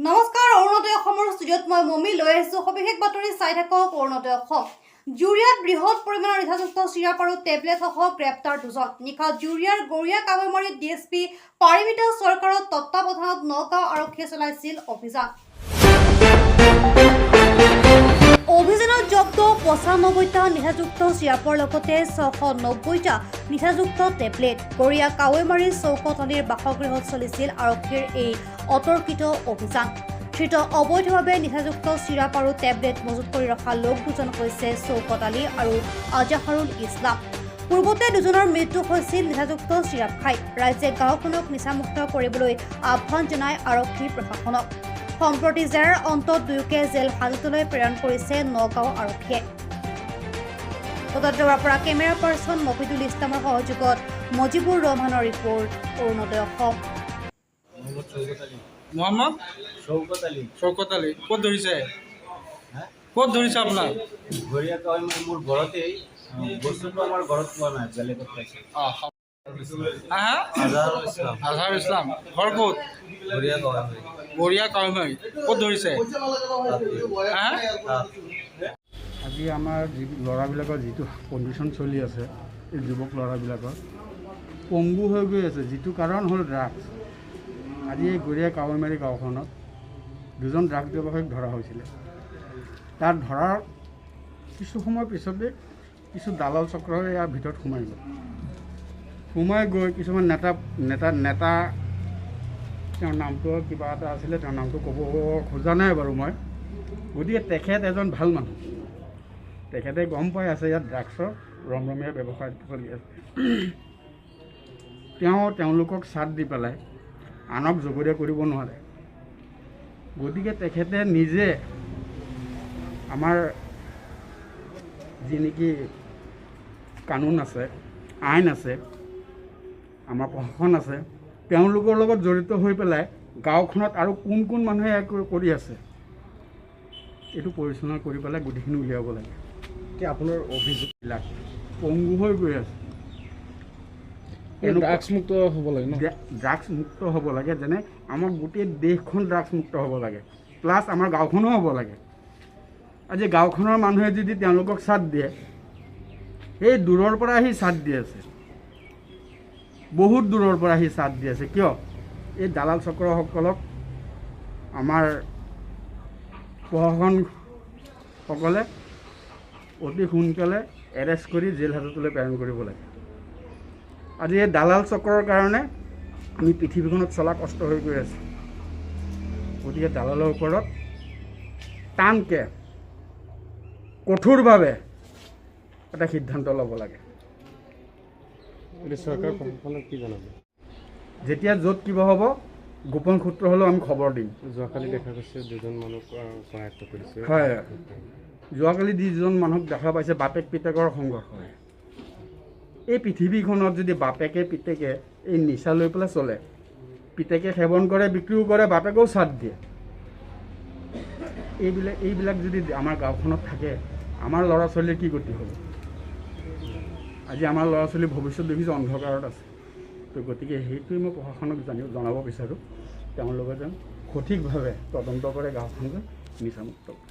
নমস্কাৰ অৰুণোদয় অসমৰ ষ্টুডিঅ'ত মই মমি লৈ আহিছোঁ সবিশেষ বাতৰি চাই থাকক অৰুণোদয় অসম। জুৰিয়াত বৃহৎ পৰিমাণৰ নিচাযুক্ত চিৰাপ আৰু টেবলেটসহ গ্ৰেপ্তাৰ দুজন। নিশা জুৰিয়াৰ গড়িয়া কাৱৈমাৰীত ডিএছপি পাৰিমিতা চৰকাৰৰ তত্বাৱধানত নগাঁও আৰক্ষীয়ে চলাইছিল অভিযান। অভিযানত জব্দ ৯৫টা নিচাযুক্ত চিৰাপৰ লগতে ৬৯০টা নিচাযুক্ত টেবলেট। গড়িয়া কাৱৈমাৰীৰ চৌকতলিৰ বাসগৃহত চলিছিল আৰক্ষীৰ এই অতৰ্কিত অভিযান। ধৃত অবৈধভাৱে নিচাযুক্ত চিৰাপ আৰু টেবলেট মজুত কৰি ৰখা লোক দুজন হৈছে চৌকত আলী আৰু আজাহাৰুল ইছলাম। পূৰ্বতে দুজনৰ মৃত্যু হৈছিল নিচাযুক্ত চিৰাপ খাই। ৰাইজে গাঁওখনক নিচামুক্ত কৰিবলৈ আহ্বান জনায় আৰক্ষী প্ৰশাসনক। সম্প্ৰতি জেৰাৰ অন্তত দুয়োকে জেল হাজতলৈ প্ৰেৰণ কৰিছে নগাঁও আৰক্ষীয়ে। তদন্তৰ পৰা কেমেৰা পাৰ্চন মফিদুল ইছলামৰ সহযোগত মজিবুৰ ৰহমানৰ ৰিপৰ্ট অৰুণোদয় অসম। মোহাম্মদ শৌকত আলী ক'ত ধৰিছে? ক'ত ধৰিছে আপোনাৰ? গড়িয়া কাৱৈমাৰী মোৰ ঘৰতেই বস্তুটো আমাৰ ঘৰত পোৱা নাই, বেলেগত পাইছে। আজহাৰুল ইছলাম ঘৰ ক'ত? গড়িয়া কাৱৈমাৰী ক'ত ধৰিছে? আজি আমাৰ ল'ৰাবিলাকৰ যিটো কণ্ডিশ্যন চলি আছে, এই যুৱক ল'ৰাবিলাকৰ পংগু হৈ গৈ আছে, যিটো কাৰণ হ'ল ড্ৰাগছ। আজি এই গড়িয়া কাৱৈমাৰী গাঁওখনত দুজন ড্ৰাগছ ব্যৱসায়ীক ধৰা হৈছিলে। তাত ধৰাৰ কিছু সময়ৰ পিছতে কিছু দালাল চক্ৰ ইয়াৰ ভিতৰত সোমাই গৈ কিছুমান নেতা তেওঁৰ নামটো কিবা এটা আছিলে, তেওঁৰ নামটো ক'ব খোজা নাই বাৰু মই। গতিকে তেখেত এজন ভাল মানুহ, তেখেতে গম পাই আছে ইয়াত ড্ৰাগছৰ ৰমৰমীয়া ব্যৱসায় চলি আছে। তেওঁলোকক চাথ দি পেলাই আনক জগৰীয়া কৰিব নোৱাৰে। গতিকে তেখেতে নিজে আমাৰ যি নেকি কানুন আছে, আইন আছে, আমাৰ প্ৰশাসন আছে, তেওঁলোকৰ লগত জড়িত হৈ পেলাই গাঁওখনত আৰু কোন কোন মানুহে কৰি আছে এইটো পৰিচালনা কৰি পেলাই গোটেইখিনি উলিয়াব লাগে। আপোনাৰ অভিযোগবিলাক পংগু হৈ গৈ আছে। ড্ৰাগছ মুক্ত হ'ব লাগে ন? ড্ৰাগছ মুক্ত হ'ব লাগে, যেনে আমাৰ গোটেই দেশখন ড্ৰাগছ মুক্ত হ'ব লাগে, প্লাছ আমাৰ গাঁওখনো হ'ব লাগে। আজি গাঁওখনৰ মানুহে যদি তেওঁলোকক চাথ দিয়ে, সেই দূৰৰ পৰা আহি চাথ দি আছে, বহুত দূৰৰ পৰা আহি চাথ দি আছে। কিয়? এই দালাল চক্ৰসকলক আমাৰ প্ৰশাসনসকলে অতি সোনকালে এৰেষ্ট কৰি জেল হাজতলৈ প্ৰেৰণ কৰিব লাগে। আজি এই দালাল চক্ৰৰ কাৰণে আমি পৃথিৱীখনত চলা কষ্ট হৈ গৈ আছোঁ। গতিকে দালালৰ ওপৰত টানকৈ কঠোৰভাৱে এটা সিদ্ধান্ত ল'ব লাগে। চৰকাৰ প্ৰশাসনক কি জনাব? যেতিয়া য'ত কিবা হ'ব গোপন সূত্ৰ হ'লেও আমি খবৰ দিম। যোৱাকালি দেখা গৈছে দুজন মানুহক সনাক্ত কৰিছে। হয়, যোৱাকালি যিজন মানুহক দেখা পাইছে বাপেক পিতেকৰ সংঘৰ্ষ হয়। এই পৃথিৱীখনত যদি বাপেকে পিতেকে এই নিচা লৈ পেলাই চলে, পিতেকে সেৱন কৰে, বিক্ৰীও কৰে, বাপেকেও চাথ দিয়ে, এইবিলাক যদি আমাৰ গাঁওখনত থাকে, আমাৰ ল'ৰা ছোৱালীৰ কি গতি হ'ব? আজি আমাৰ ল'ৰা ছোৱালীৰ ভৱিষ্যত দেখিছোঁ অন্ধকাৰত আছে। তো গতিকে সেইটোৱে মই প্ৰশাসনক জনাব বিচাৰোঁ, তেওঁলোকে যেন সঠিকভাৱে তদন্ত কৰে, গাঁওখনক নিচামুক্ত কৰে।